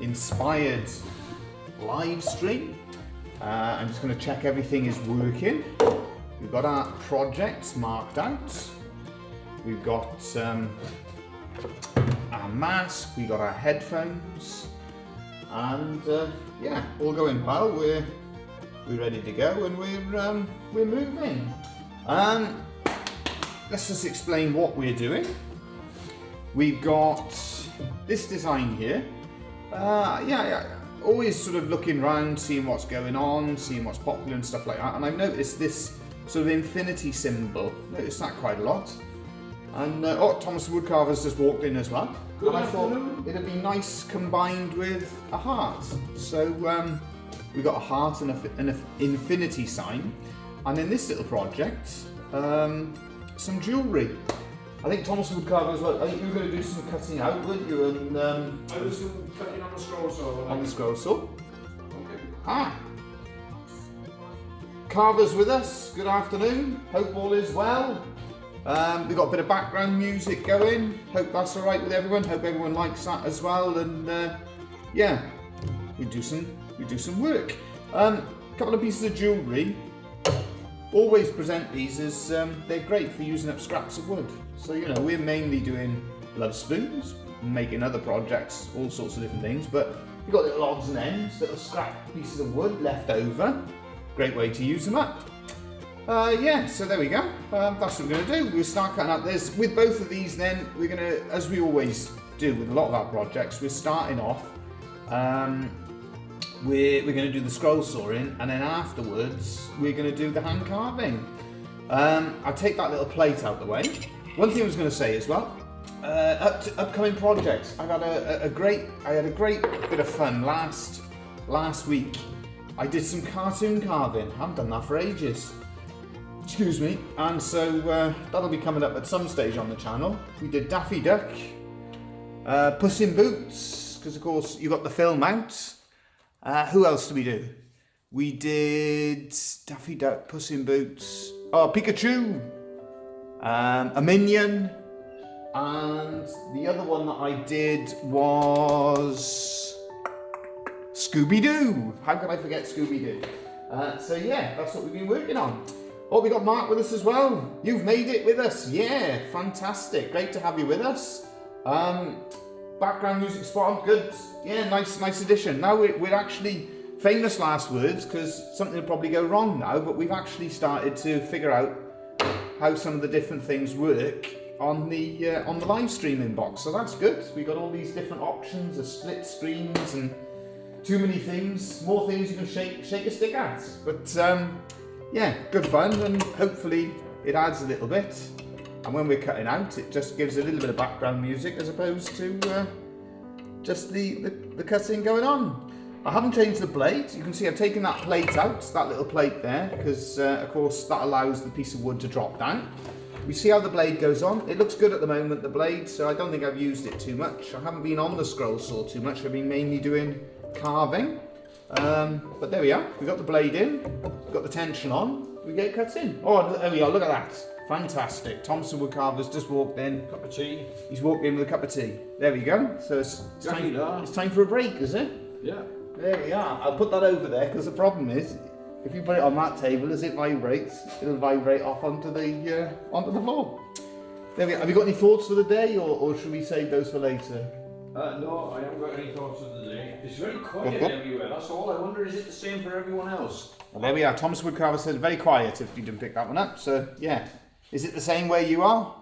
inspired live stream. I'm just going to check everything is working. We've got our projects marked out. We've got our mask, we've got our headphones, and yeah, all going well. We're ready to go, and we're moving. Let's just explain what we're doing. We've got this design here. Always sort of looking around, seeing what's going on, seeing what's popular and stuff like that. And I've noticed this sort of infinity symbol. Noticed that quite a lot. And Thomas the Woodcarver's just walked in as well. Good and afternoon. I thought it'd be nice combined with a heart. So we got a heart and an infinity sign. And in this little project, some jewellery. I think Thomas the Woodcarver as well. I think you were going to do some cutting out, weren't you? And I was doing cutting on the scroll saw. on the scroll saw. Okay. Carver's with us. Good afternoon. Hope all is well. We've got a bit of background music going. Hope that's all right with everyone. Hope everyone likes that as well. And yeah, we do some work. Couple of pieces of jewellery. Always present these as they're great for using up scraps of wood. So you know, we're mainly doing Lovespoons, making other projects, all sorts of different things. But you've got little odds and ends, little scrap pieces of wood left over. Great way to use them up. Yeah, so there we go. That's what we're going to do. We'll start cutting out this. With both of these then, we're going to, as we always do with a lot of our projects, we're starting off, we're going to do the scroll sawing, and then afterwards, we're going to do the hand carving. I'll take that little plate out the way. One thing I was going to say as well, upcoming projects. I had a great bit of fun last week. I did some cartoon carving. I haven't done that for ages. Excuse me. And so that'll be coming up at some stage on the channel. We did Daffy Duck, Puss in Boots, because of course you got the film out. Who else did we do? We did Daffy Duck, Puss in Boots, Pikachu, a Minion, and the other one that I did was Scooby-Doo. How could I forget Scooby-Doo? So yeah, that's what we've been working on. Oh, we got Mark with us as well. You've made it with us. Yeah, fantastic. Great to have you with us. Background music spot on. Good. Yeah, nice addition. Now we're actually famous last words because something will probably go wrong now, but we've actually started to figure out how some of the different things work on the live streaming box. So that's good. We got all these different options of split screens and too many things, more things you can shake a stick at. But yeah, good fun, and hopefully it adds a little bit. And when we're cutting out, it just gives a little bit of background music as opposed to just the cutting going on. I haven't changed the blade. You can see I've taken that plate out, that little plate there, because of course that allows the piece of wood to drop down. We see how the blade goes on. It looks good at the moment, the blade, so I don't think I've used it too much. I haven't been on the scroll saw too much. I've been mainly doing carving. But there we are. We've got the blade in, we've got the tension on, we get cut in. Oh, there we go, look at that. Fantastic. Thompson Woodcarver's just walked in. Cup of tea. He's walked in with a cup of tea. There we go. So it's time for a break, is it? Yeah. There we are. I'll put that over there because the problem is, if you put it on that table, as it vibrates, it'll vibrate off onto the floor. There we are. Have you got any thoughts for the day, or should we save those for later? No, I haven't got any thoughts of the day. It's very quiet everywhere, that's all. I wonder, is it the same for everyone else? Well, there we are. Thomas Woodcarver said very quiet if you didn't pick that one up. So, yeah. Is it the same where you are?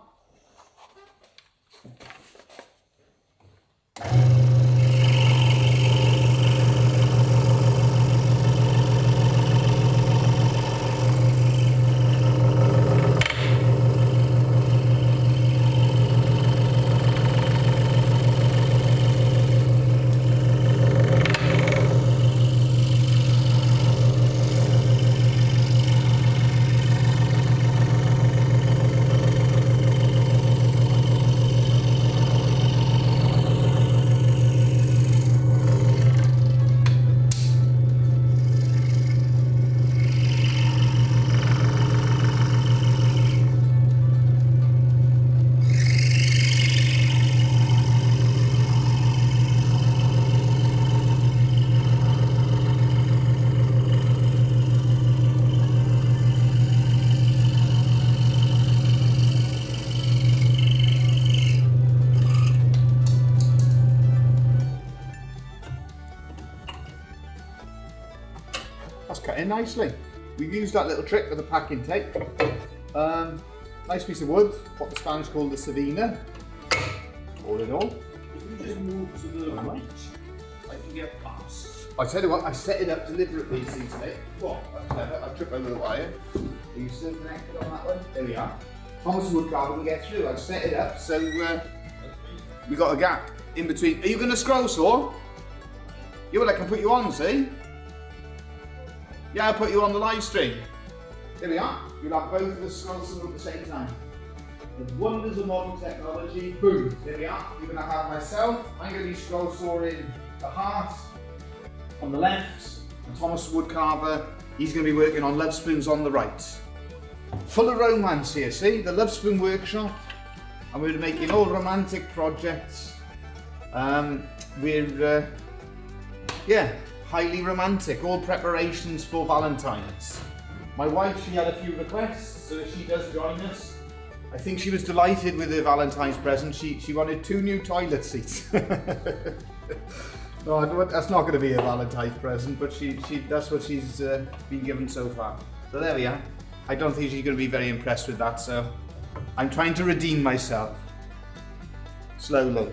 that's cutting nicely. We've used that little trick with the packing tape. Nice piece of wood, what the Spanish call the Savina. All in all. If you just move to the right, I can get past. I tell you what, I set it up deliberately, see today. What? That's clever. I tripped over the wire. Are you still connected on that one? There we are. Thomas Woodcarver can get through. I've set it up so we got a gap in between. Are you going to scroll saw? Yeah, well, I can put you on, see? Yeah, I'll put you on the live stream. There we are. You'll have both of us scroll saw at the same time. The wonders of modern technology. Boom. There we are. You're going to have myself. I'm going to be scroll sawing the heart on the left, and Thomas Woodcarver, he's going to be working on Lovespoons on the right. Full of romance here, see? The Lovespoon Workshop, and we're making all romantic projects. We're, yeah, highly romantic, all preparations for Valentines. My wife, she had a few requests, so if she does join us, I think she was delighted with her Valentine's present. She wanted 2 new toilet seats. No, that's not going to be a Valentine's present, but that's what she's been given so far. So there we are. I don't think she's going to be very impressed with that, so I'm trying to redeem myself. Slowly.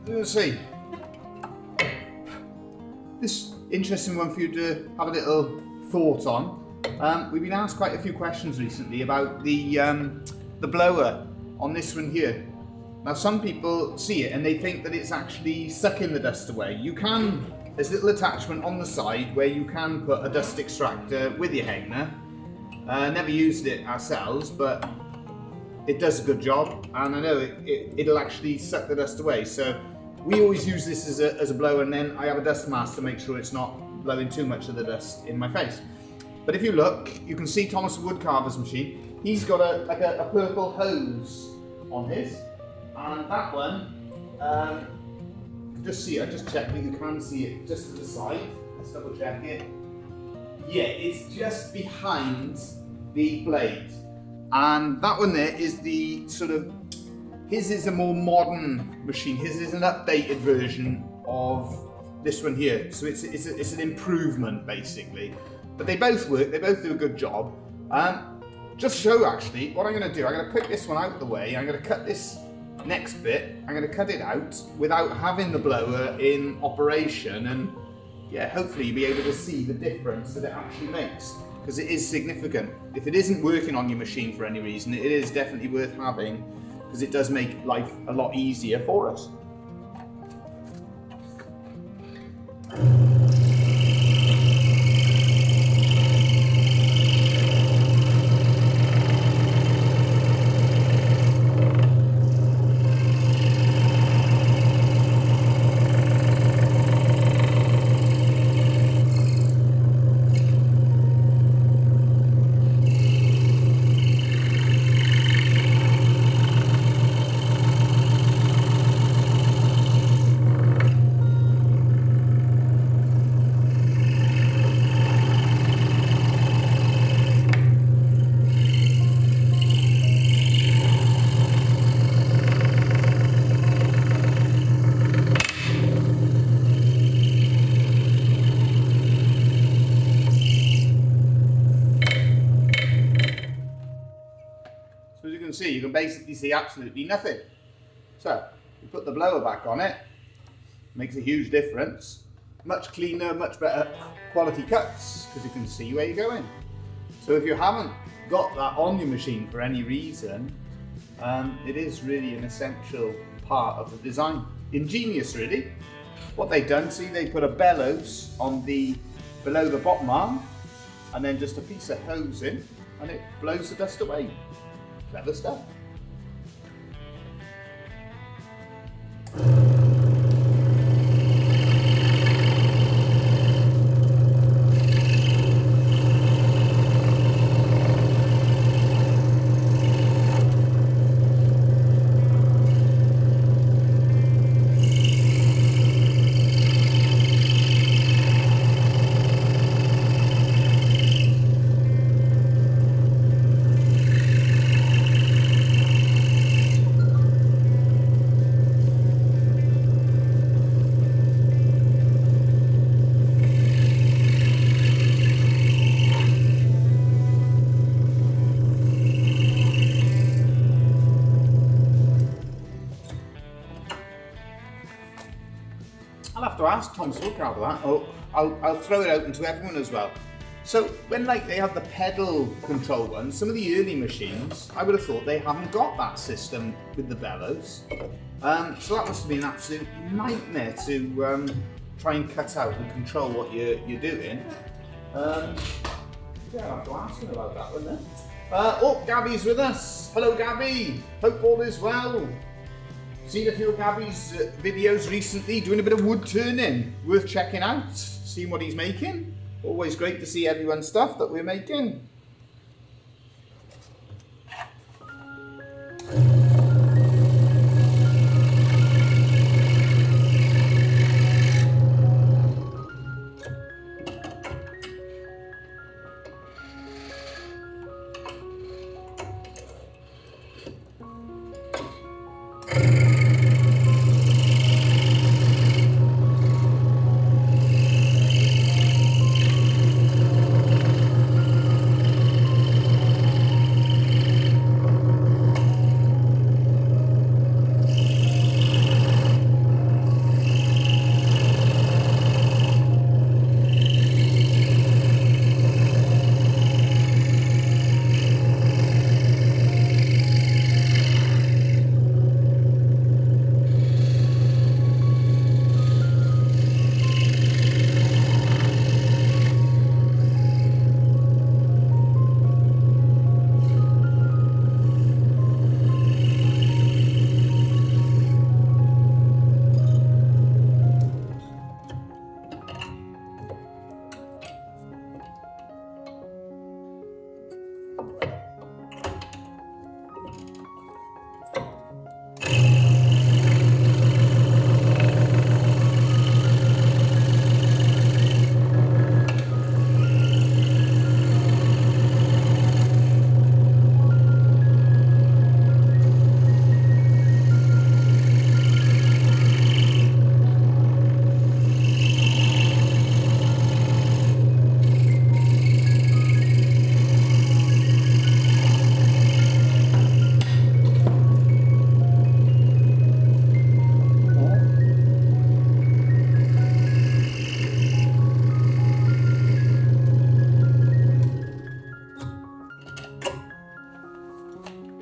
We'll see. This interesting one for you to have a little thought on. We've been asked quite a few questions recently about the blower on this one here. Now some people see it and they think that it's actually sucking the dust away. You can, there's a little attachment on the side where you can put a dust extractor with your Hegner. Never used it ourselves, but it does a good job, and I know it'll actually suck the dust away. So we always use this as a blower, and then I have a dust mask to make sure it's not blowing too much of the dust in my face. But if you look, you can see Thomas Woodcarver's machine. He's got a purple hose on his, and that one, just see it, just check that you can see it just to the side. Let's double check it. Yeah, it's just behind the blade. And that one there is the sort of, his is a more modern machine. His is an updated version of this one here. So it's an improvement basically. But they both work, they both do a good job. Just show actually, what I'm gonna do, I'm gonna pick this one out of the way. I'm gonna cut this next bit, I'm gonna cut it out without having the blower in operation, and yeah, hopefully you'll be able to see the difference that it actually makes. because it is significant. If it isn't working on your machine for any reason, it is definitely worth having, because it does make life a lot easier for us. See, you can basically see absolutely nothing. So you put the blower back on it, makes a huge difference. Much cleaner, much better quality cuts, because you can see where you're going. So if you haven't got that on your machine for any reason, it is really an essential part of the design. Ingenious, really. What they've done, see, they put a bellows on the below the bottom arm, and then just a piece of hose in, and it blows the dust away. Clever stuff. I'll have to ask Tom Sawyer about that. Oh, I'll throw it open to everyone as well. So when they have the pedal control ones, some of the early machines, I would have thought they haven't got that system with the bellows. So that must have been an absolute nightmare to try and cut out and control what you're doing. Yeah, I'll have to ask him about that one then. Oh, Gabby's with us. Hello, Gabby. Hope all is well. Seen a few of Gabby's videos recently, doing a bit of wood turning. Worth checking out, seeing what he's making. Always great to see everyone's stuff that we're making.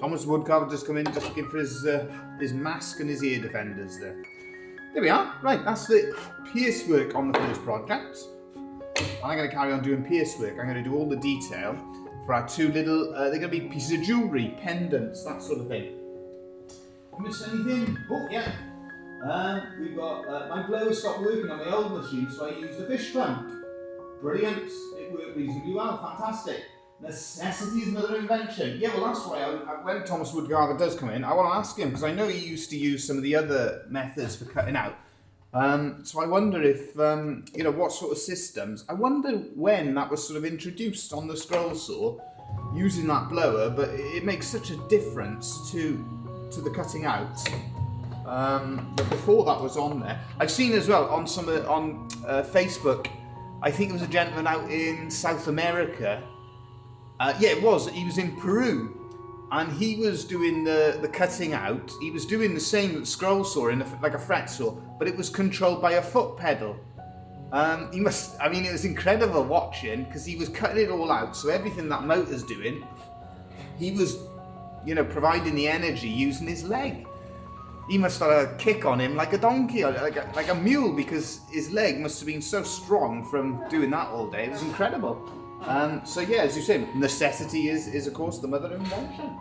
Thomas Woodcarver just come in, just looking for his mask and his ear defenders there. There we are. Right, that's the pierce work on the first project. I'm going to carry on doing pierce work. I'm going to do all the detail for our two little, they're going to be pieces of jewellery, pendants, that sort of thing. Miss anything? Oh, yeah. We've got, my blower stopped working on my old machine, so I used a fish clamp. Brilliant. It worked reasonably well. Fantastic. Necessity is another invention. Yeah, well, that's why when Thomas Woodcarver does come in, I want to ask him, because I know he used to use some of the other methods for cutting out. So I wonder if, you know, what sort of systems. I wonder when that was sort of introduced on the scroll saw, using that blower, but it makes such a difference to the cutting out. But before that was on there, I've seen as well on Facebook. I think it was a gentleman out in South America. Yeah, it was. He was in Peru, and he was doing the cutting out. He was doing the same scroll saw like a fret saw, but it was controlled by a foot pedal. I mean, it was incredible watching because he was cutting it all out. So everything that motor's doing, he was, you know, providing the energy using his leg. He must have had a kick on him like a donkey, or like a mule, because his leg must have been so strong from doing that all day. It was incredible. So yeah, as you say, necessity is of course the mother of invention.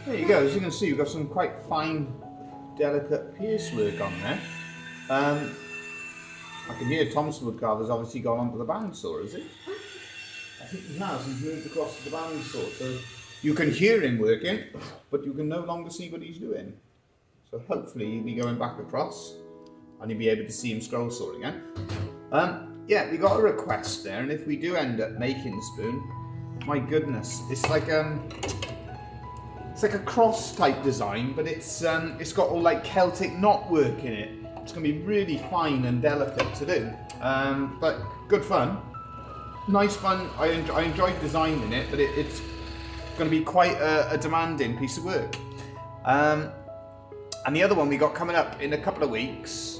There you go, as you can see we've got some quite fine, delicate pierce work on there. I can hear Thompson Woodcarver's obviously gone onto the bandsaw, has he? I think he has, he's moved across to the bandsaw, so you can hear him working, but you can no longer see what he's doing. So hopefully he'll be going back across and you'll be able to see him scroll saw again. Yeah, we got a request there, and if we do end up making the spoon, my goodness, it's like a cross type design, but it's got all like Celtic knot work in it. It's going to be really fine and delicate to do, but good fun, nice fun. I enjoyed designing it, but it's going to be quite a demanding piece of work. And the other one we got coming up in a couple of weeks,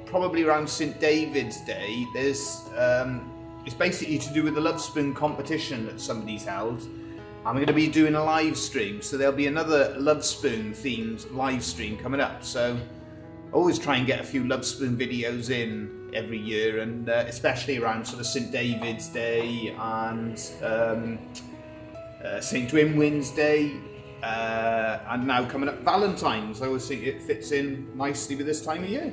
probably around St David's Day. There's it's basically to do with the Lovespoon competition that somebody's held. I'm going to be doing a live stream, so there'll be another Lovespoon themed live stream coming up. So I always try and get a few Lovespoon videos in every year, and especially around sort of St David's Day and St Dwinwyn's Day, and now coming up Valentines. I always think it fits in nicely with this time of year.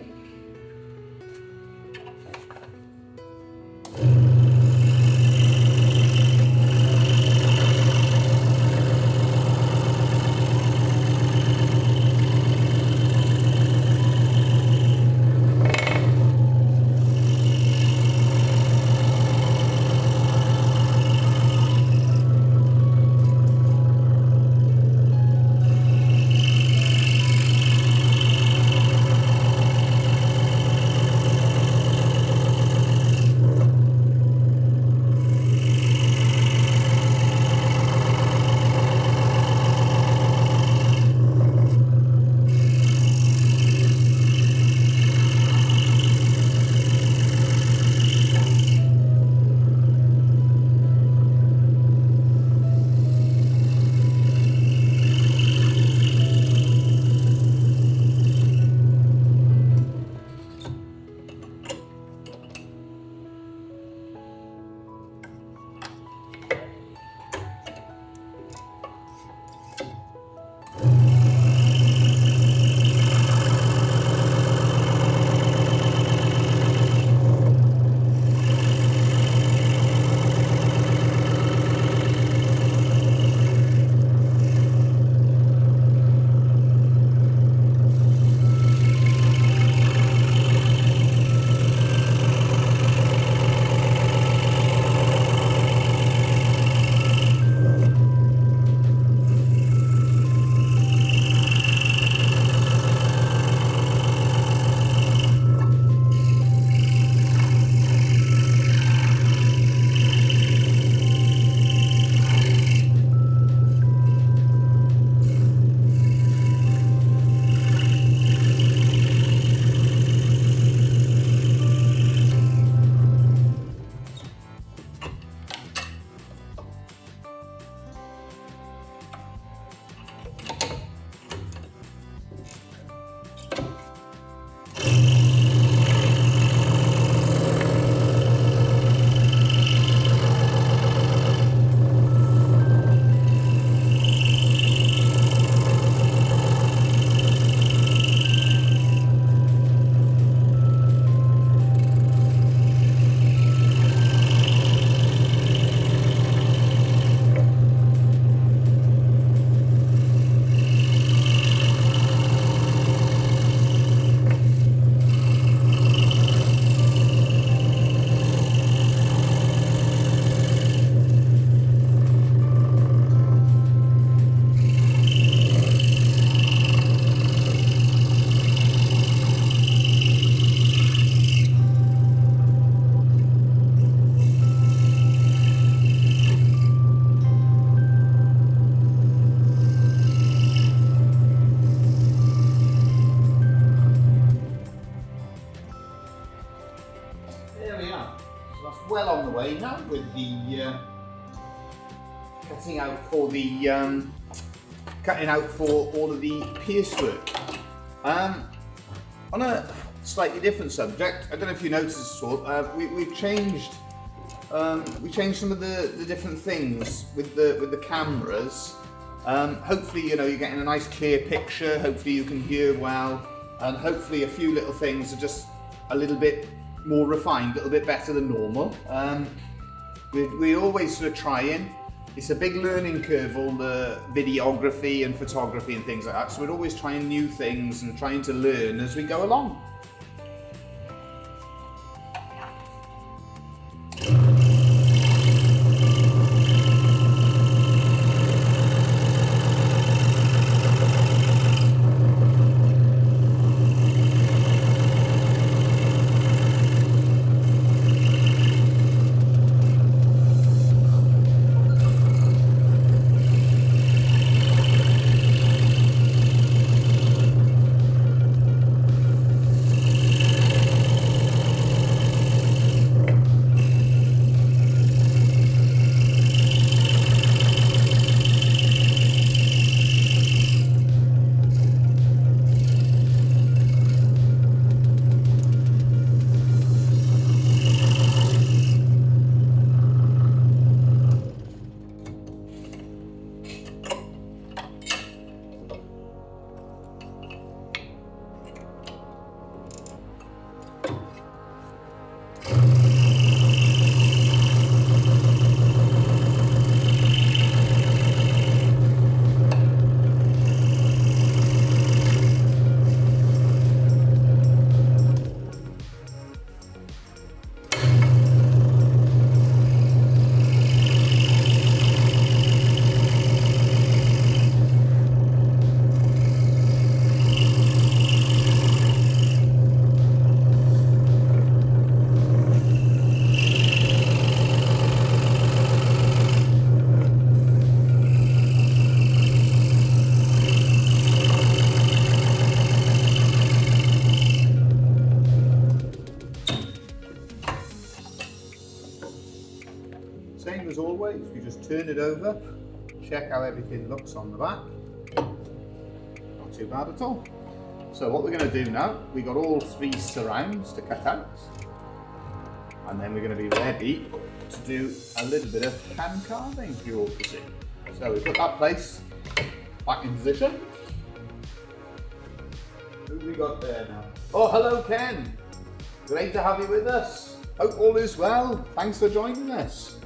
So that's well on the way now with the cutting out for all of the pierce work. On a slightly different subject, I don't know if you noticed at all, we've changed some of the different things with the cameras. Hopefully, you know, you're getting a nice clear picture. Hopefully you can hear well, and hopefully a few little things are just a little bit more refined, a little bit better than normal. We're always sort of trying. It's a big learning curve, all the videography and photography and things like that. So we're always trying new things and trying to learn as we go along. Same as always, we just turn it over, check how everything looks on the back. Not too bad at all. So what we're going to do now, we got all 3 surrounds to cut out, and then we're going to be ready to do a little bit of hand carving for you all to see. So we put that place back in position. Who have we got there now? Oh, hello Ken! Great to have you with us. Hope all is well. Thanks for joining us.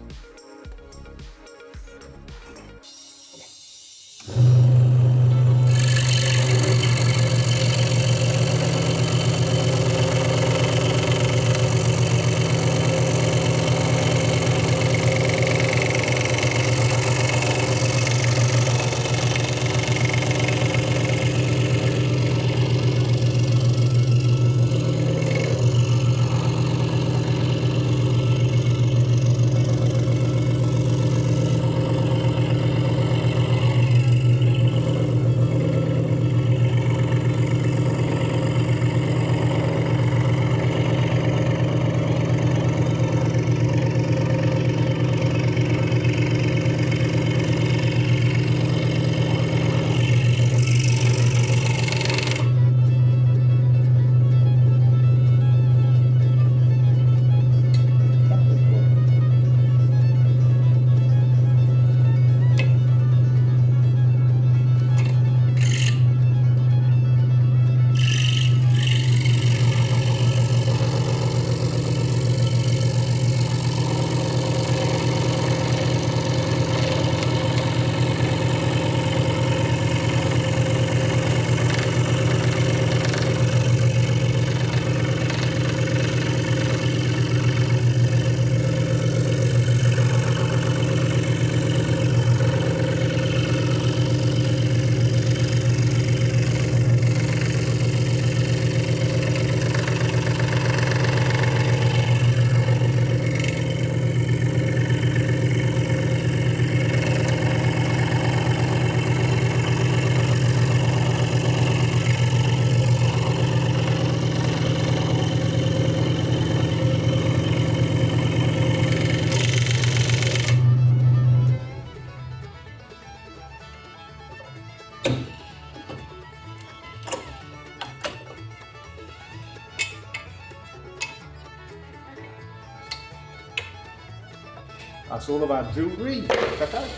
That's all of our jewellery cut out.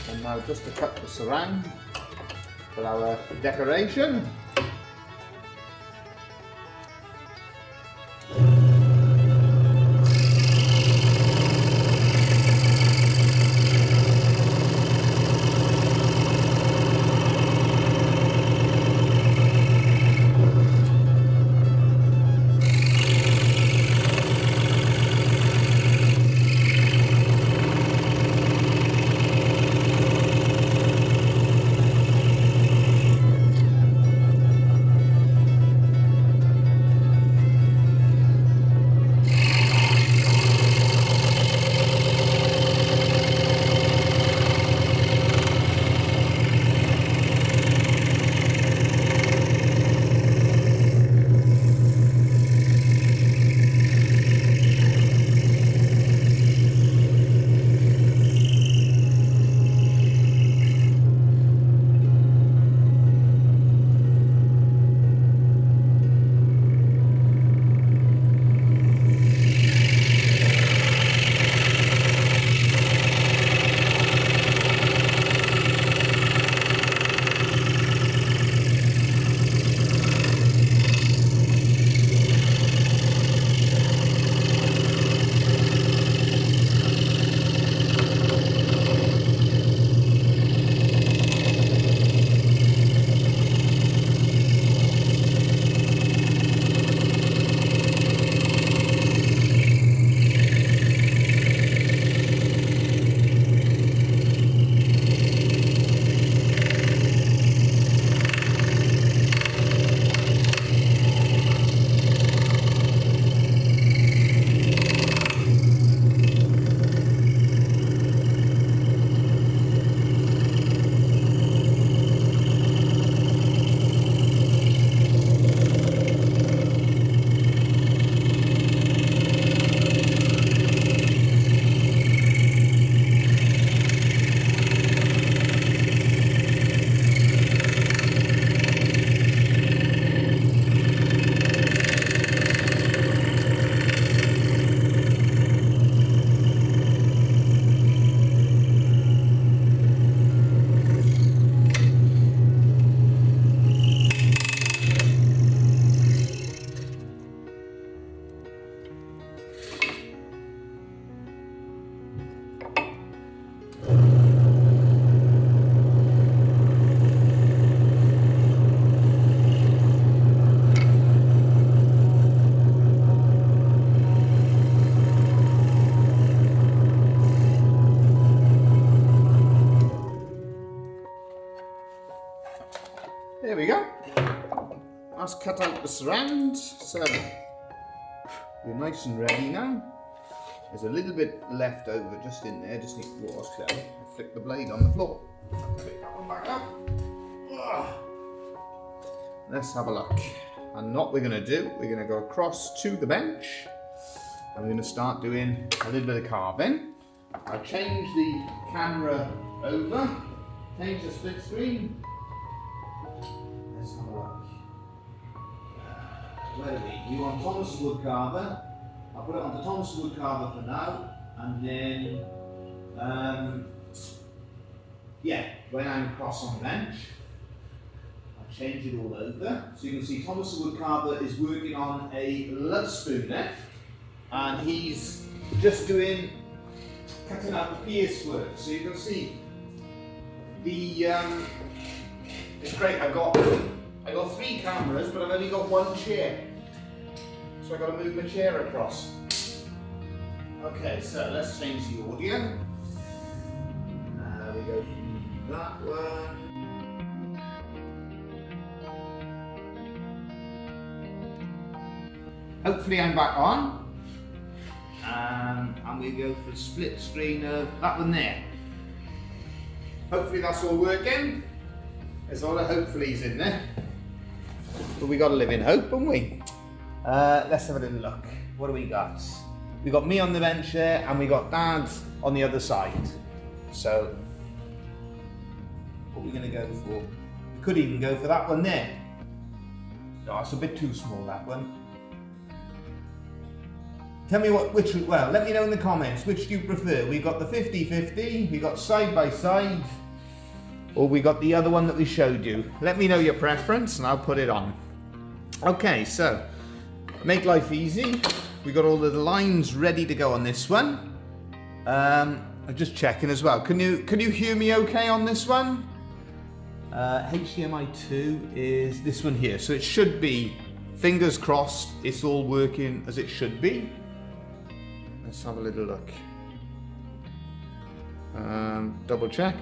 And now just to cut the surround for our decoration. There we go. That's cut out the surround, so we're nice and ready now. There's a little bit left over just in there, just need to wash that. I flick the blade on the floor. Pick that one back up. Let's have a look. And what we're going to do, we're going to go across to the bench and we're going to start doing a little bit of carving. I'll change the camera over, change the split screen. Let's have a look. Where are we? You want Thomas Woodcarver. I'll put it onto Thomas Woodcarver for now, and then, when I'm across on the bench, I'll change it all over. So you can see Thomas Woodcarver is working on a Lovespoon there, and he's just doing cutting out the pierce work. So you can see the it's great. I got 3 cameras, but I've only got 1 chair. So I've got to move my chair across. Okay, so let's change the audio. We go from that one. Hopefully I'm back on. And we go for split screen of that one there. Hopefully that's all working. There's a lot of hopefullys in there. But we got to live in hope, haven't we? Let's have a little look. What do we got? We got me on the bench there, and we got Dad on the other side. So, what are we going to go for? We could even go for that one there. No, it's a bit too small, that one. Tell me well, let me know in the comments, which do you prefer? We got the 50-50, we got side by side, or we got the other one that we showed you. Let me know your preference and I'll put it on. Okay, so, make life easy. We got all of the lines ready to go on this one. I'm just checking as well. Can you hear me okay on this one? HDMI 2 is this one here, so it should be, fingers crossed, it's all working as it should be. Let's have a little look. Double check.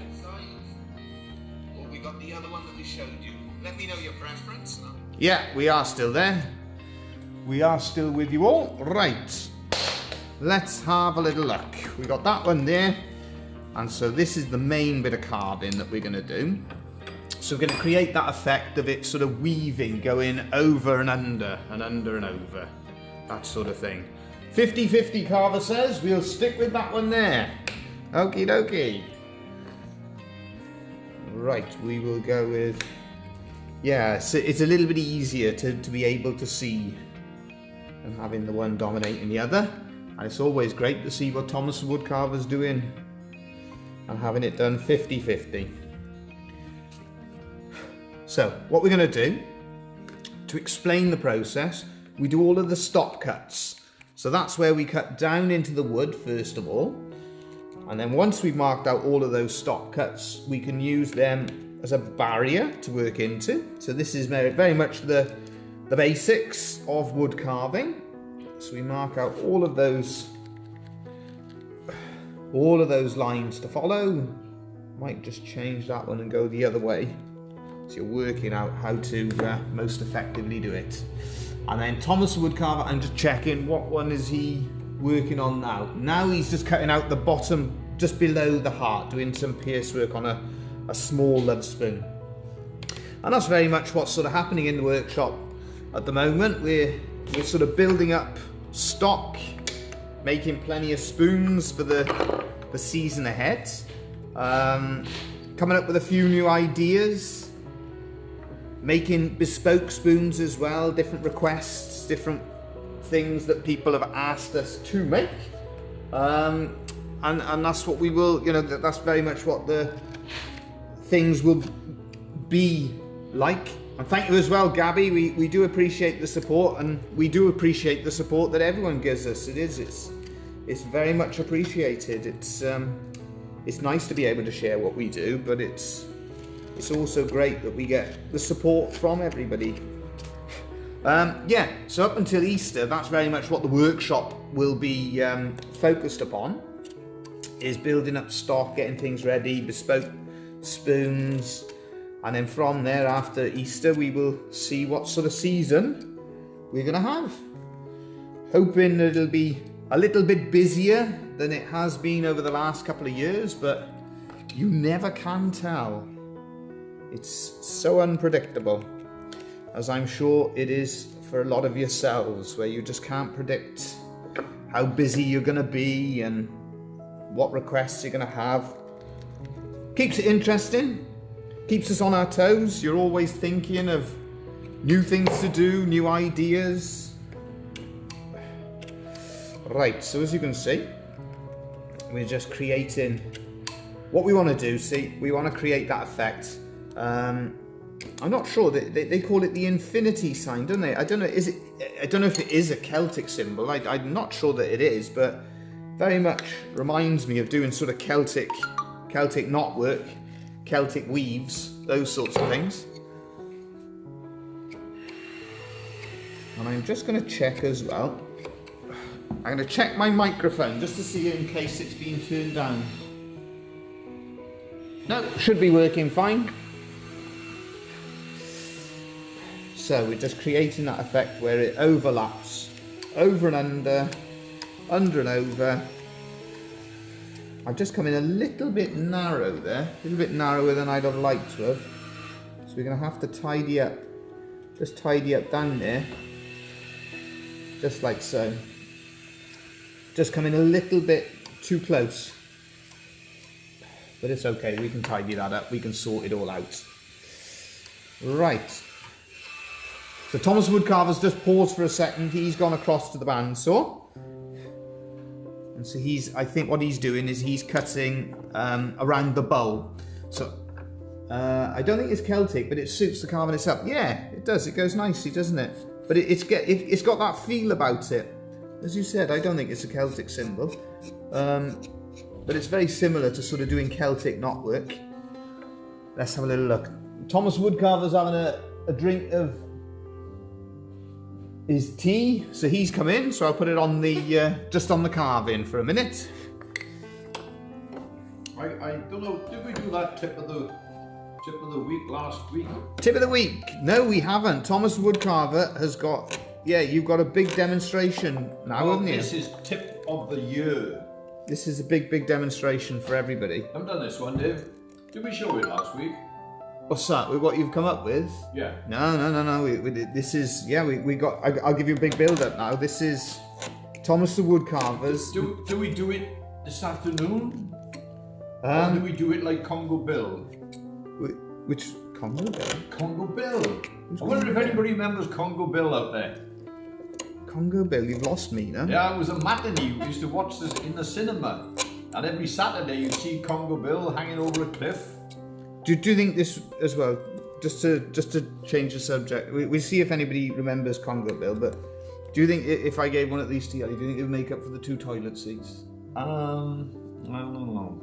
Well, we got the other one that we showed you. Let me know your preference. Yeah, we are still there. We are still with you all. Right. Let's have a little look. We got that one there. And so this is the main bit of carving that we're going to do. So we're going to create that effect of it sort of weaving, going over and under and under and over. That sort of thing. 50-50 carver says, we'll stick with that one there. Okie dokie. Right, we will go with, yeah, so it's a little bit easier to be able to see than having the one dominating the other. And it's always great to see what Thomas Woodcarver's doing and having it done 50-50. So, what we're going to do, to explain the process, we do all of the stop cuts. So that's where we cut down into the wood first of all, and then once we've marked out all of those stop cuts, we can use them as a barrier to work into. So this is very much the basics of wood carving. So we mark out all of those lines to follow. Might just change that one and go the other way. So you're working out how to most effectively do it. And then Thomas Woodcarver, I'm just checking what one is he working on now. Now he's just cutting out the bottom just below the heart, doing some pierce work on a small Lovespoon. And that's very much what's sort of happening in the workshop at the moment. We're sort of building up stock, making plenty of spoons for the season ahead. Coming up with a few new ideas. Making bespoke spoons as well, different requests, different things that people have asked us to make. And that's what we will, that's very much what the things will be like. And thank you as well, Gabby. We do appreciate the support, and we do appreciate the support that everyone gives us. It's very much appreciated. It's nice to be able to share what we do, but it's also great that we get the support from everybody. Yeah, so up until Easter, that's very much what the workshop will be focused upon, is building up stock, getting things ready, bespoke spoons, and then from there, after Easter, we will see what sort of season we're going to have. Hoping that it'll be a little bit busier than it has been over the last couple of years, but you never can tell. It's so unpredictable, as I'm sure it is for a lot of yourselves, where you just can't predict how busy you're going to be and what requests you're going to have. Keeps it interesting, keeps us on our toes. You're always thinking of new things to do, new ideas. Right, so as you can see, we're just creating what we want to do. See, we want to create that effect. I'm not sure, they call it the infinity sign, don't they? I don't know if it is a Celtic symbol. I'm not sure that it is, but very much reminds me of doing sort of Celtic knotwork, Celtic weaves, those sorts of things. And I'm just going to check as well. I'm going to check my microphone just to see in case it's been turned down. No, should be working fine. So we're just creating that effect where it overlaps, over and under and over. I've just come in a little bit narrow there, a little bit narrower than I'd have liked to have. So we're going to have to tidy up, just tidy up down there, just like so. Just come in a little bit too close. But it's okay, we can tidy that up, we can sort it all out. Right. So Thomas Woodcarver's just paused for a second, he's gone across to the bandsaw. And so I think what he's doing is he's cutting around the bowl. So I don't think it's Celtic, but it suits the carving itself. Yeah, it does. It goes nicely, doesn't it? But it's got that feel about it. As you said, I don't think it's a Celtic symbol. But it's very similar to sort of doing Celtic knotwork. Let's have a little look. Thomas Woodcarver's having a drink of his tea, so he's come in. So I'll put it on the just on the carving for a minute. I don't know. Did we do that tip of the week last week? Tip of the week? No, we haven't. Thomas Woodcarver has got. Yeah, you've got a big demonstration now, haven't you? This is tip of the year. This is a big demonstration for everybody. I haven't done this one, Dave. Did we show it last week? What's that? With what you've come up with? Yeah. No. This is, yeah, we got, I'll give you a big build up now. This is Thomas the Woodcarver's. Do we do it this afternoon? Or do we do it like Congo Bill? Which Congo Bill? Congo Bill. I wonder if anybody remembers Congo Bill out there. Congo Bill, you've lost me, no? Yeah, it was a matinee. We used to watch this in the cinema. And every Saturday you'd see Congo Bill hanging over a cliff. Do you think this as well? Just to change the subject, we see if anybody remembers Congo Bill. But do you think if I gave one of these to Ellie, do you think it would make up for the 2 toilet seats? I don't know.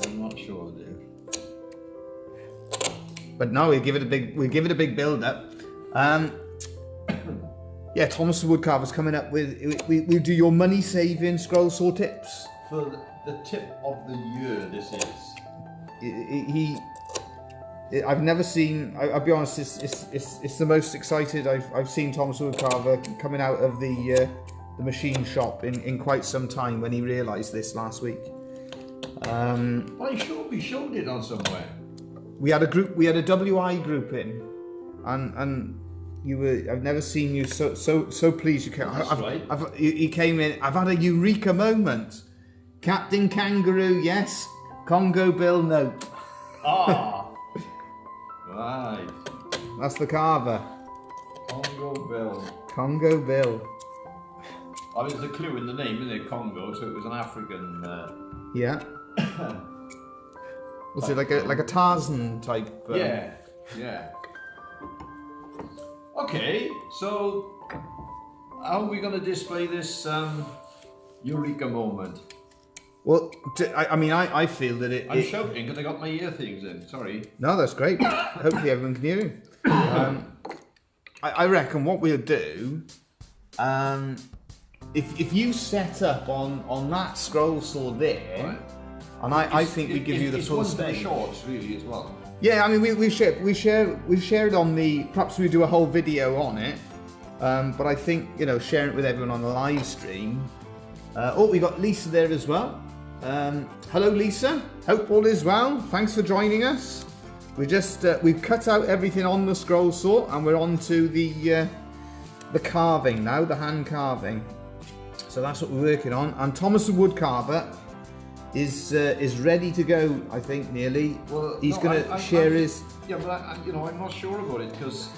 I'm not sure, Dave. But no, we give it a big build up. Yeah, Thomas the Woodcarver's coming up with. We do your money saving scroll saw tips. For the tip of the year, this is. I've never seen. I'll be honest. It's the most excited I've seen Thomas Woodcarver coming out of the machine shop in quite some time. When he realised this last week. Well, we showed it on somewhere. We had a WI group in, and. I've never seen you so pleased. You came. Right. You came in. I've had a eureka moment. Captain Kangaroo, yes. Congo Bill, no. Ah, right. That's the carver. Congo Bill. Congo Bill. Oh, there's a clue in the name, isn't it? Congo, so it was an African. Yeah. Was it like a Tarzan type? Yeah. Okay, so how are we going to display this eureka moment? Well, I feel that I'm shouting because I got my ear things in. Sorry. No, that's great. Hopefully everyone can hear you. I reckon what we'll do, if you set up on that scroll saw there, right. And I think we give you the full stage. It's one for the shorts, really, as well. Yeah, I mean we share it on the. Perhaps we do a whole video on it, but I think share it with everyone on the live stream. We got Lisa there as well. Hello, Lisa. Hope all is well. Thanks for joining us. We've cut out everything on the scroll saw, and we're on to the carving now, the hand carving. So that's what we're working on. And Thomas the Woodcarver is ready to go. I think nearly. Well, he's going to share his. Yeah, but I'm not sure about it because,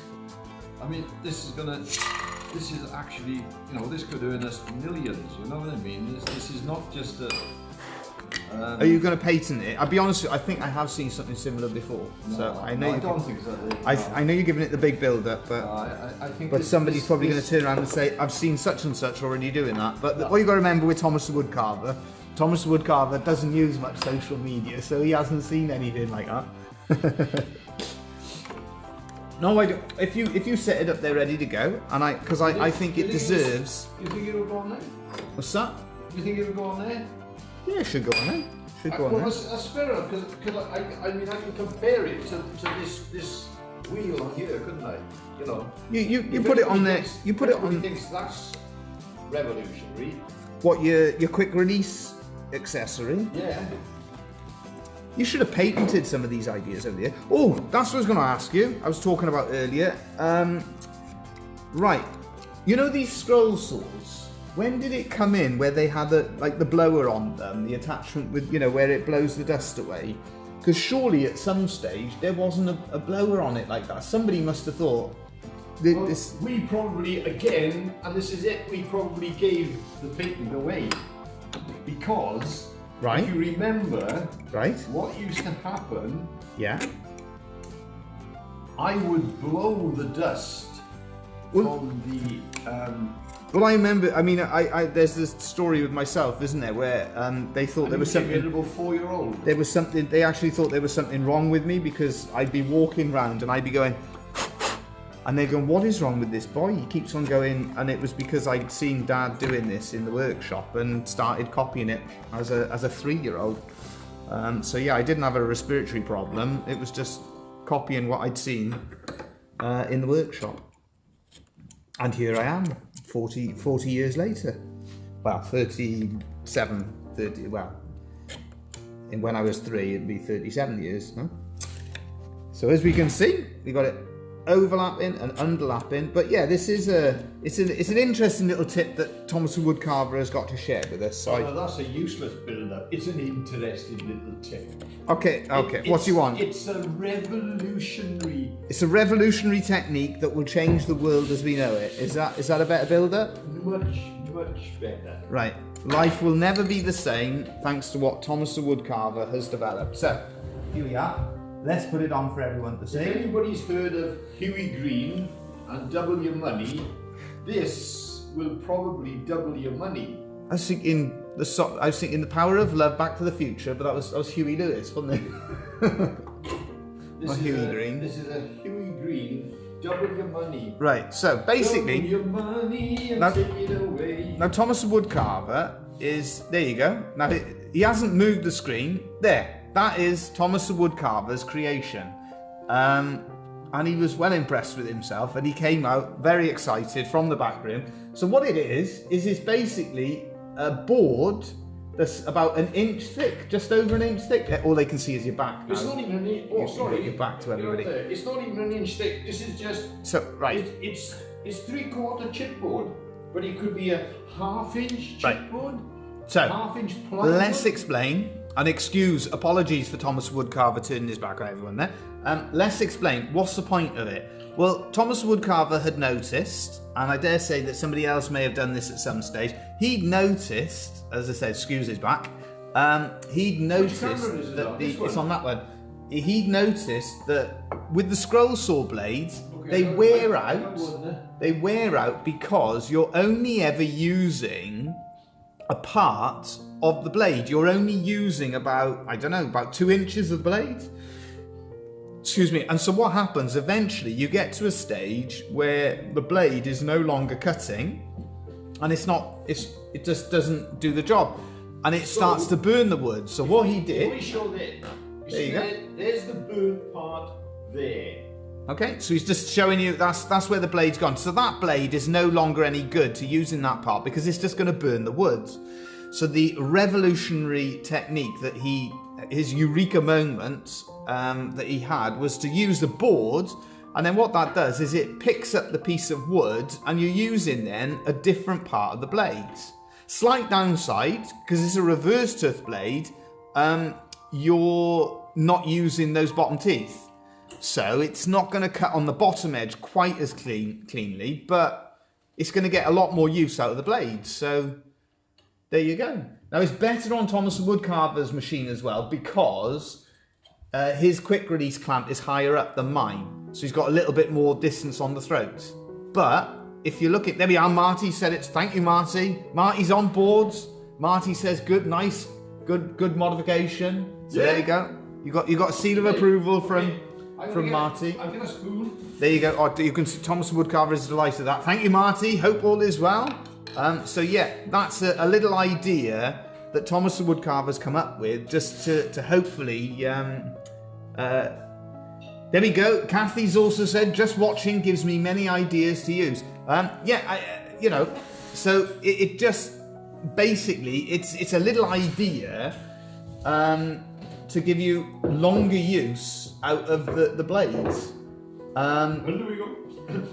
I mean, this is actually, this could earn us millions. You know what I mean? This is not just a. Are you going to patent it? I'll be honest with you, I think I have seen something similar before. No, so I know. I don't think so. I know you're giving it the big build-up, but I think. But somebody's probably going to turn around and say, "I've seen such and such already doing that." But what you got to remember with Thomas the Woodcarver, Thomas the Woodcarver doesn't use much social media, so he hasn't seen anything like that. No, I don't. If you set it up there ready to go, and I think it deserves. You think it will go on there? What's that? You think it will go on there? Yeah, it should go on there. Well, that's fair enough because I mean I can compare it to this wheel on here, couldn't I? You put it on there. You put it on. Thinks that's revolutionary. What your quick release accessory? Yeah. You should have patented some of these ideas over there. Oh, that's what I was going to ask you. I was talking about earlier. Right. These scroll saws. When did it come in where they had the blower on them, the attachment with, where it blows the dust away? Because surely at some stage there wasn't a blower on it like that. Somebody must have thought, Well, this. we probably, again, and this is it, we probably gave the patent away. Because, Right. if you remember, Right. what used to happen, Yeah. I would blow the dust from the... Well, I remember. I mean, there's this story with myself, isn't there, where they thought there was something. A little 4-year-old. There was something. They actually thought there was something wrong with me because I'd be walking round and I'd be going, and they're going, "What is wrong with this boy? He keeps on going." And it was because I'd seen Dad doing this in the workshop and started copying it as a 3-year-old. So yeah, I didn't have a respiratory problem. It was just copying what I'd seen in the workshop. And here I am, 40 years later. Well, 37, 30, well, and when I was 3, it'd be 37 years, huh? So as we can see, we got it overlapping and underlapping. But yeah, this is it's an interesting little tip that Thomas the Woodcarver has got to share with us. So Oh, no, that's a useless build-up. It's an interesting little tip. Okay, what do you want? It's a revolutionary... It's a revolutionary technique that will change the world as we know it. Is that a better build-up? Much, much better. Right. Life will never be the same thanks to what Thomas the Woodcarver has developed. So, here we are. Let's put it on for everyone to see. If anybody's heard of Huey Green and double your money, this will probably double your money. I was thinking the Power of Love, Back to the Future, but that was Huey Lewis, wasn't it? Huey Green. This is a Huey Green, double your money. Right. So basically, double your money and take it away. Now Thomas the Woodcarver is there. You go. Now he hasn't moved the screen. There. That is Thomas the Woodcarver's creation. And he was well impressed with himself, and he came out very excited from the back room. So what it is it's basically a board that's about an inch thick, just over an inch thick. All they can see is your back now. It's not even an inch. Oh, sorry. Your back to everybody. It's not even an inch thick. This is just... So, right. It's 3/4 chipboard, but it could be a 1/2 inch chipboard. So, 1/2 inch plywood. Let's explain. And apologies for Thomas Woodcarver turning his back on everyone there. Let's explain, what's the point of it? Well, Thomas Woodcarver had noticed, and I dare say that somebody else may have done this at some stage, he'd noticed, as I said, excuse his back, he'd noticed that it's on that one. He'd noticed that with the scroll saw blades, they wear out because you're only ever using a part of the blade. You're only using about 2 inches of the blade. Excuse me. And so what happens, eventually you get to a stage where the blade is no longer cutting and it just doesn't do the job. And it starts to burn the wood. So what he did... Let me show this. There you go. There's the burnt part there. Okay, so he's just showing you that's where the blade's gone. So that blade is no longer any good to use in that part because it's just going to burn the wood. So the revolutionary technique that his eureka moment that he had was to use the board, and then what that does is it picks up the piece of wood and you're using then a different part of the blade. Slight downside, because it's a reverse tooth blade, you're not using those bottom teeth. So it's not going to cut on the bottom edge quite as cleanly, but it's going to get a lot more use out of the blade. So there you go. Now it's better on Thomas the Woodcarver's machine as well because his quick release clamp is higher up than mine. So he's got a little bit more distance on the throat. But if you look at, there we are, Marty said it. Thank you, Marty. Marty's on boards. Marty says good, nice, good modification. So there you go. You got a seal of approval from Marty. I'll get a spoon. There you go. Oh, you can see Thomas Woodcarver is delighted with that. Thank you, Marty. Hope all is well. So yeah, that's a little idea that Thomas the Woodcarver's come up with, just to hopefully. There we go. Kathy's also said, just watching gives me many ideas to use. So it just basically it's a little idea. To give you longer use out of the blades. When do we go?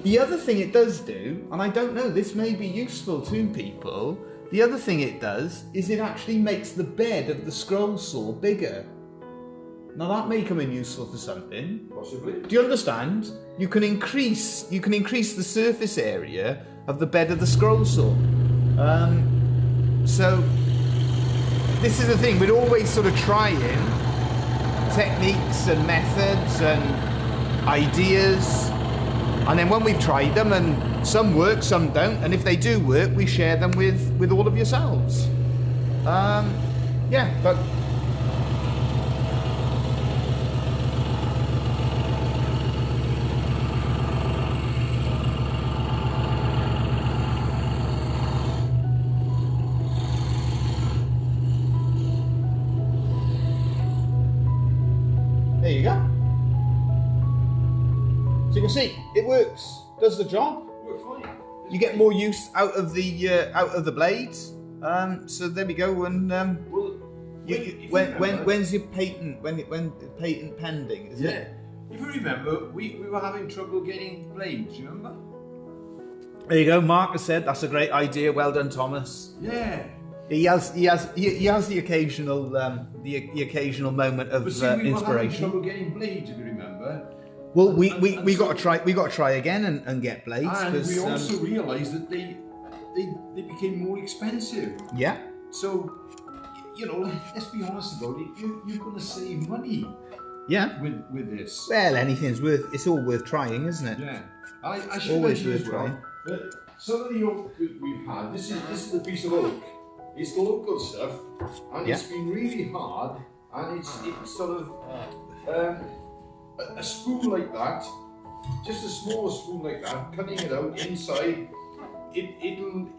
The other thing it does do, and I don't know, this may be useful to people, the other thing it does is it actually makes the bed of the scroll saw bigger. Now that may come in useful for something. Possibly. Do you understand? You can increase the surface area of the bed of the scroll saw. So this is the thing, we're always sort of trying techniques and methods and ideas, and then when we've tried them, and some work, some don't, and if they do work, we share them with all of yourselves. Yeah, but there you go. So you can see it works, does the job. You get more use out of the blades. So there we go. And when's your patent? When patent pending? Is it? If you remember, we were having trouble getting blades. Remember? There you go. Mark has said that's a great idea. Well done, Thomas. Yeah. He has the occasional moment of inspiration. We were having trouble getting blades, if you remember. Well, we got to try again and get blades. And we also realised that they became more expensive. Yeah. So, you know, let's be honest about it. You're going to save money. Yeah. With this. Well, it's all worth trying, isn't it? Yeah. I should always mention worth as well trying. that some of the oak that we've had, this is a piece of oak. It's local stuff, and it's been really hard, and it's sort of a spoon like that, just a smaller spoon like that, cutting it out inside. It'll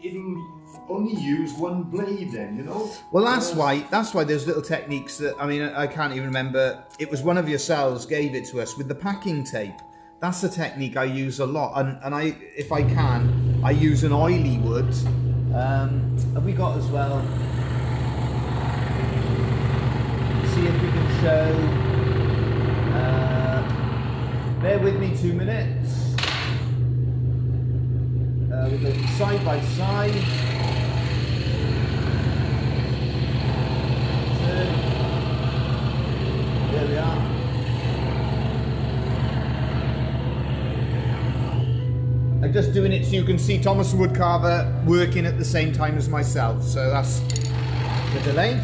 only use one blade then, you know. Well, that's why there's little techniques that, I mean, I can't even remember. It was one of yourselves gave it to us with the packing tape. That's a technique I use a lot, and I, if I can, I use an oily wood. Have we got as well? See if we can show. Bear with me 2 minutes. We go side by side. There we are. I'm just doing it so you can see Thomas the Woodcarver working at the same time as myself. So that's the delay.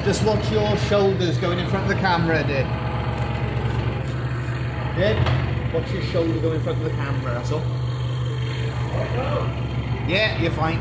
Just watch your shoulders going in front of the camera, Dick. Dick, watch your shoulder go in front of the camera, that's all. Yeah, you're fine.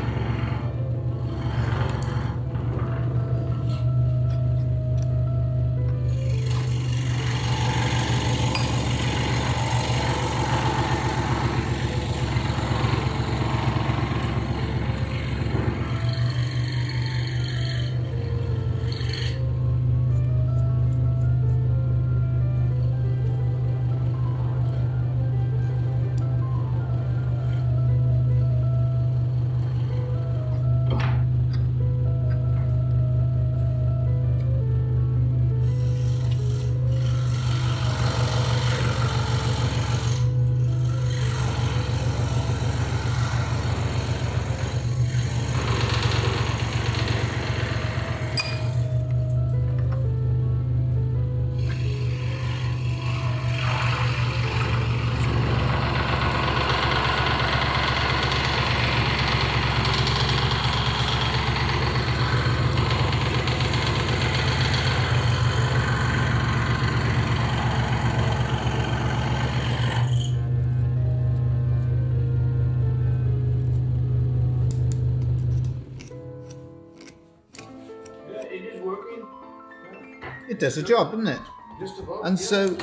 It does a job, doesn't it? Just about, and so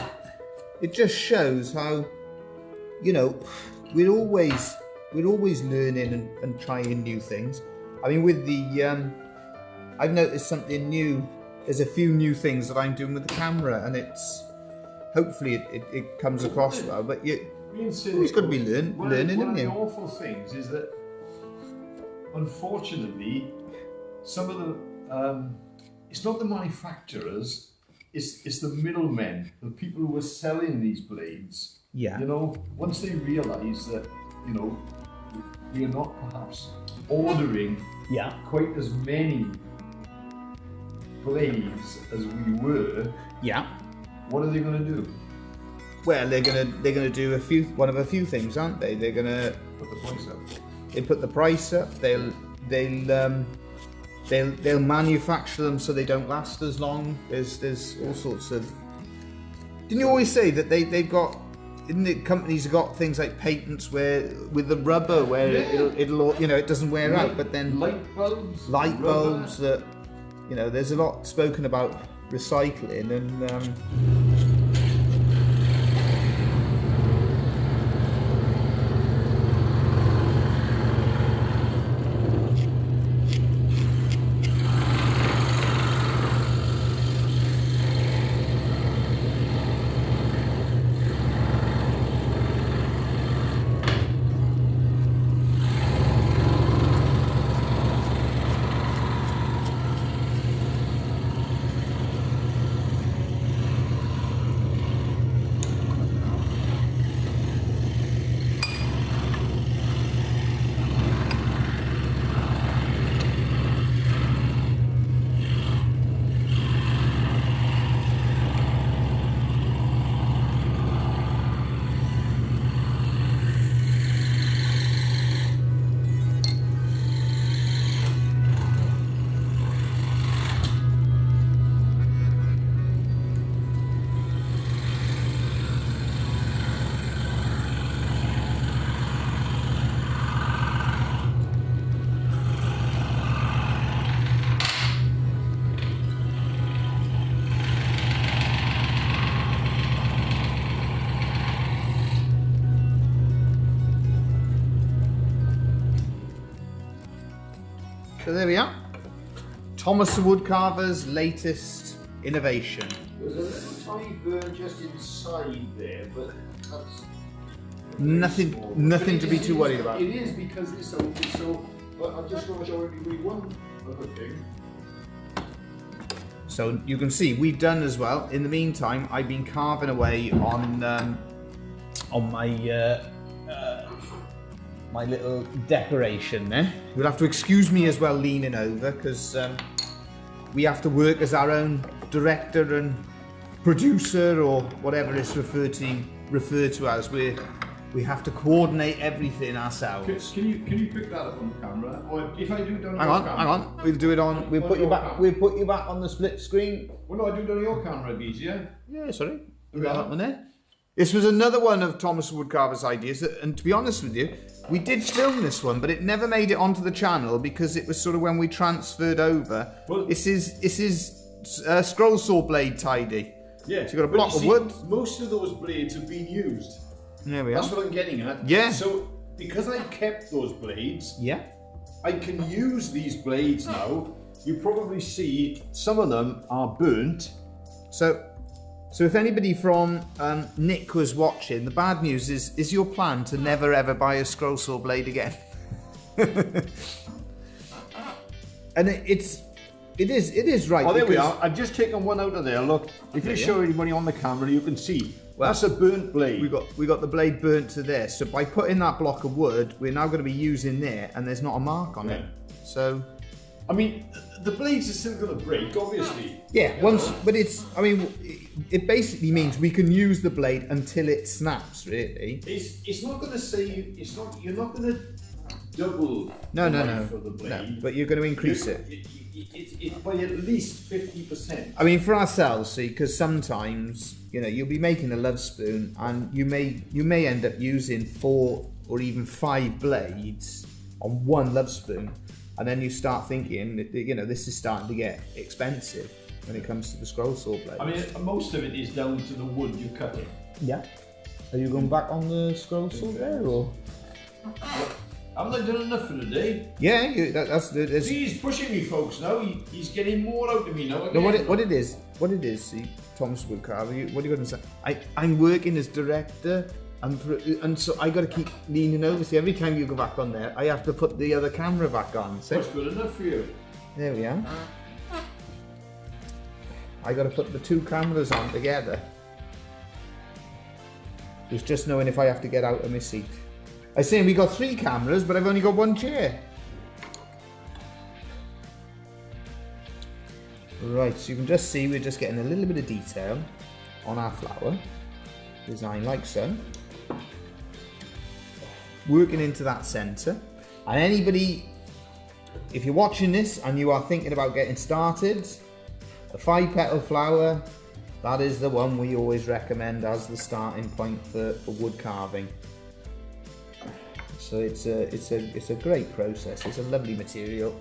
it just shows how, you know, we're always learning and trying new things. I mean, with the I've noticed something new. There's a few new things that I'm doing with the camera, and it's hopefully it comes across well. But it's got to be learning, one isn't of the it? awful things is that, unfortunately, some of the it's not the manufacturers, it's the middlemen, the people who are selling these blades. Yeah. You know, once they realise that, you know, we're not perhaps ordering Yeah. quite as many blades as we were, Yeah. what are they going to do? Well, they're gonna do one of a few things, aren't they? They're gonna Put the price up. they put the price up. They'll manufacture them so they don't last as long. There's all sorts of. Didn't you always say that they've got? Isn't it companies have got things like patents where with the rubber where it'll you know it doesn't wear out, but then light bulbs that you know there's a lot spoken about recycling and. So there we are. Thomas the Woodcarver's latest innovation. There's a little tiny burn just inside there, but that's nothing to be too worried about. It is because it's so. But I'm just going to show everybody one other thing. So you can see we've done as well. In the meantime, I've been carving away on my my little decoration there. You'll have to excuse me as well leaning over because we have to work as our own director and producer or whatever it's referred to as. We have to coordinate everything ourselves. Can you pick that up on the camera? Or if I do it on hang your on, camera? hang on. We'll do it on. We'll put you back. We'll put you back on the split screen. Well, no, I do it on your camera, it'd be easier. Yeah, sorry. Do that. That one there. This was another one of Thomas Woodcarver's ideas, and to be honest with you, we did film this one, but it never made it onto the channel because it was sort of when we transferred over. Well, this is scroll saw blade tidy. Yeah. So you've got a block of wood. Most of those blades have been used. There we are. That's what I'm getting at. Yeah. So because I kept those blades, Yeah. I can use these blades now. You probably see some of them are burnt. So if anybody from Nick was watching, the bad news is your plan to never ever buy a scroll saw blade again. And it is right. Oh, there we because- are. I've just taken one out of there. Look, if you Yeah. show anybody on the camera, you can see. Well, that's a burnt blade. We got the blade burnt to there. So by putting that block of wood, we're now going to be using there, and there's not a mark on it. So, I mean, the blades are still going to break, obviously. yeah. But it's. I mean, it basically means we can use the blade until it snaps. Really. It's not going to say it's not. You're not going to double. No. the life of the blade. No. But you're going to increase it. It's by at least 50%. I mean, for ourselves, see, because sometimes you'll be making a Lovespoon, and you may end up using 4 or even 5 blades on one Lovespoon, and then you start thinking, this is starting to get expensive when it comes to the scroll saw blades. I mean, most of it is down to the wood you're cutting. Yeah. Are you going back on the scroll saw there, or? Haven't I done enough for today? Yeah, that's See, he's pushing me, folks. Now he's getting more out of me now. No, what it is, see, Thomas Woodcarver, what are you going to say? I'm working as director, and so I got to keep leaning over. See, every time you go back on there, I have to put the other camera back on. See? That's good enough for you. There we are. I got to put the 2 cameras on together. It's just knowing if I have to get out of my seat. I was saying we got 3 cameras, but I've only got 1 chair. Right, so you can just see we're just getting a little bit of detail on our flower. Design like so. Working into that centre. And anybody, if you're watching this and you are thinking about getting started, the 5-petal flower, that is the one we always recommend as the starting point for wood carving. So it's a great process. It's a lovely material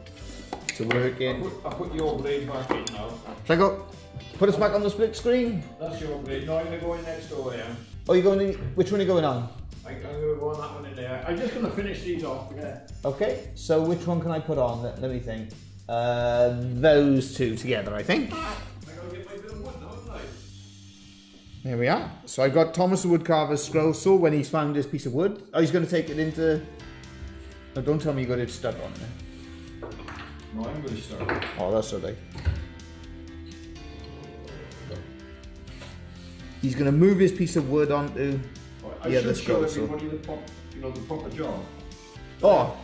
to work in. I put your blade back in now. Shall I go put us back on the split screen? That's your blade. No, I'm going to go in next door, yeah. Oh, you're going in, which one are you going on? I'm going to go on that one in there. I'm just going to finish these off, yeah. Okay, so which one can I put on? Let me think. Those 2 together, I think. I'm going to get my bit of wood now, haven't I? There we are. So I've got Thomas the Woodcarver's scroll saw when he's found his piece of wood. Oh, he's going to take it into... Oh, don't tell me you got it stuck on there. No, I'm going to start. Oh, that's okay. He's going to move his piece of wood onto the other scroll saw. The proper job. Oh,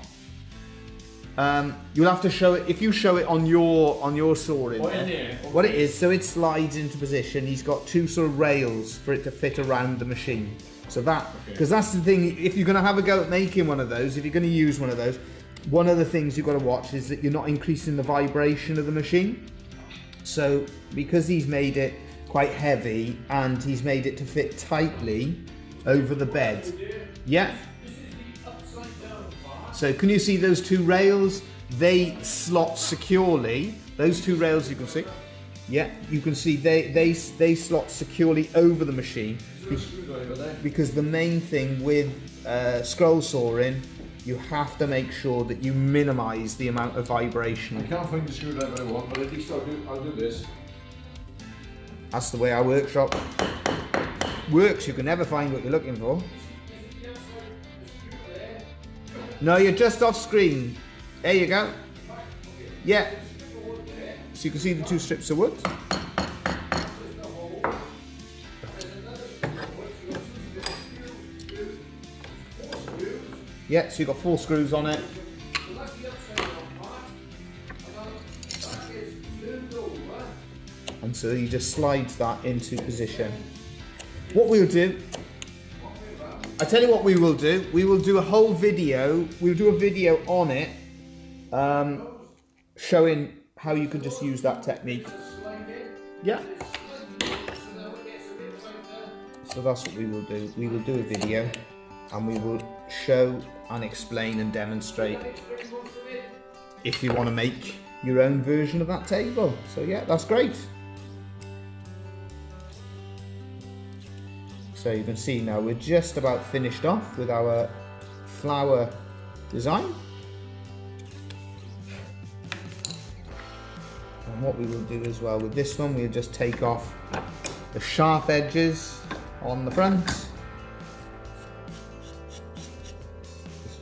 you'll have to show it if you show it on your saw in there. Okay. What it is, so it slides into position. He's got 2 sort of rails for it to fit around the machine. So that, because that's the thing. If you're going to have a go at making one of those, if you're going to use one of those, one of the things you've got to watch is that you're not increasing the vibration of the machine. So because he's made it quite heavy and he's made it to fit tightly over the bed. Yeah. So can you see those 2 rails? They slot securely. Those 2 rails you can see. Yeah, you can see they slot securely over the machine. Because the main thing with scroll sawing, you have to make sure that you minimise the amount of vibration. I can't find the screwdriver I want, but at least I'll do this. That's the way our workshop works. You can never find what you're looking for. No, you're just off screen. There you go. Yeah. So you can see the 2 strips of wood. Yeah, so you've got 4 screws on it. And so you just slide that into position. What we'll do, I tell you what we will do a whole video, we'll do a video on it, showing how you can just use that technique. Yeah. So that's what we will do. We will do a video and we will show and explain and demonstrate if you want to make your own version of that table. So yeah, that's great. So you can see now we're just about finished off with our flower design. And what we will do as well with this one, we'll just take off the sharp edges on the front. Just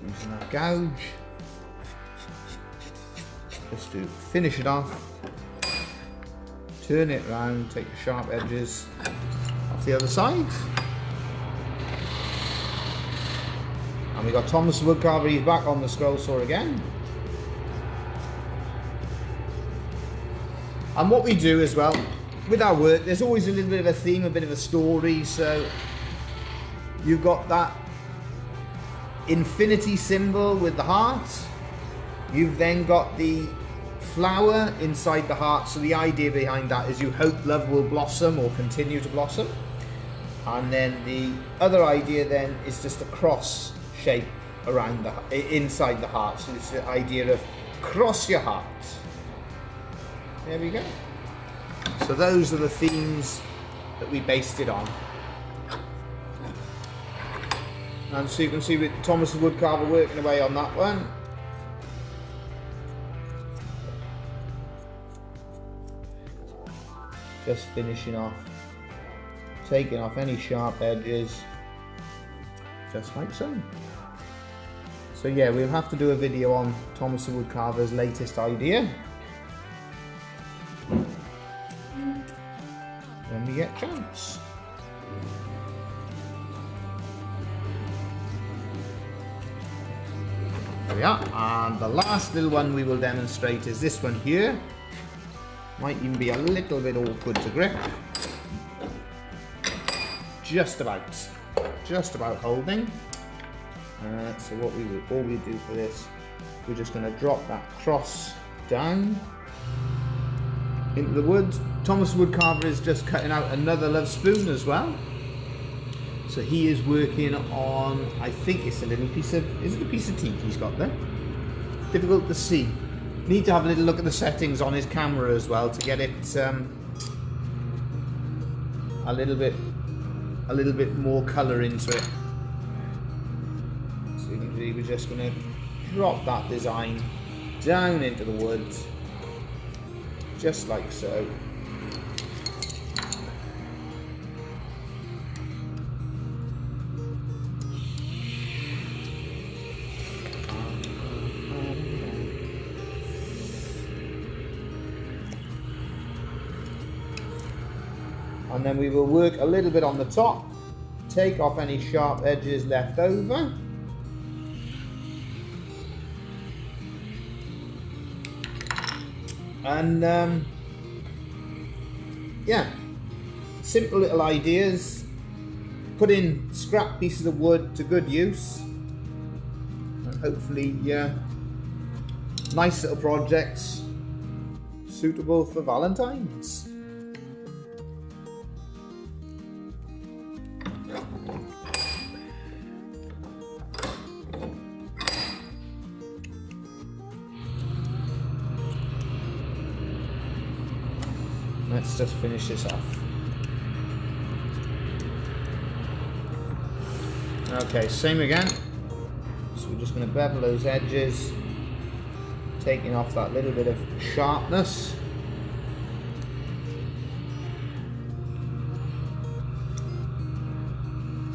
using our gouge. Just to finish it off. Turn it around, take the sharp edges off the other side. And we got Thomas the Woodcarver, he's back on the scroll saw again. And what we do as well, with our work, there's always a little bit of a theme, a bit of a story. So you've got that infinity symbol with the heart. You've then got the flower inside the heart. So the idea behind that is you hope love will blossom or continue to blossom. And then the other idea then is just a cross shape around the inside the heart. So it's the idea of cross your heart. There we go. So those are the themes that we based it on. And so you can see with Thomas the Woodcarver working away on that one. Just finishing off, taking off any sharp edges, just like so. So yeah, we'll have to do a video on Thomas the Woodcarver's latest idea when we get a chance. There we are. And the last little one we will demonstrate is this one here. Might even be a little bit awkward to grip. Just about holding. So what all we do for this, we're just going to drop that cross down into the wood. Thomas Woodcarver is just cutting out another Lovespoon as well. So he is working on, I think it's a little piece of, is it a piece of teak he's got there? Difficult to see. Need to have a little look at the settings on his camera as well to get it a little bit more colour into it. So you can see we're just going to drop that design down into the wood, just like so. And then we will work a little bit on the top, take off any sharp edges left over. And yeah, simple little ideas, put in scrap pieces of wood to good use, and hopefully nice little projects suitable for Valentines. Let's just finish this off. Okay, same again. So we're just going to bevel those edges, taking off that little bit of sharpness.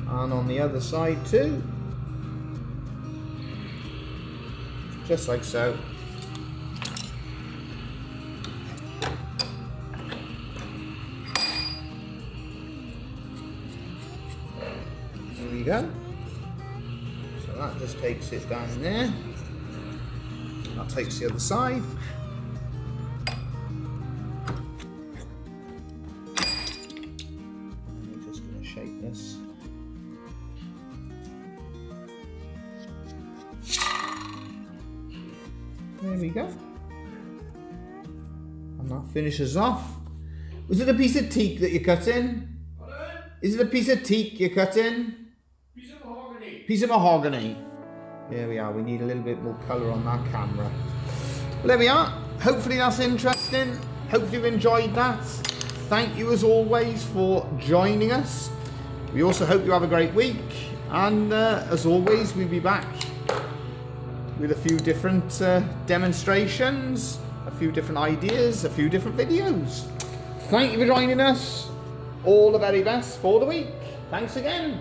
And on the other side too. Just like so. There we go. So that just takes it down there. That takes the other side. I'm just going to shape this. There we go. And that finishes off. Was it a piece of teak that you cut in? Is it a piece of teak you cut in? Piece of mahogany. Piece of mahogany. There we are. We need a little bit more colour on that camera. Well, there we are. Hopefully that's interesting. Hopefully you've enjoyed that. Thank you as always for joining us. We also hope you have a great week. And as always, we'll be back with a few different demonstrations, a few different ideas, a few different videos. Thank you for joining us. All the very best for the week. Thanks again.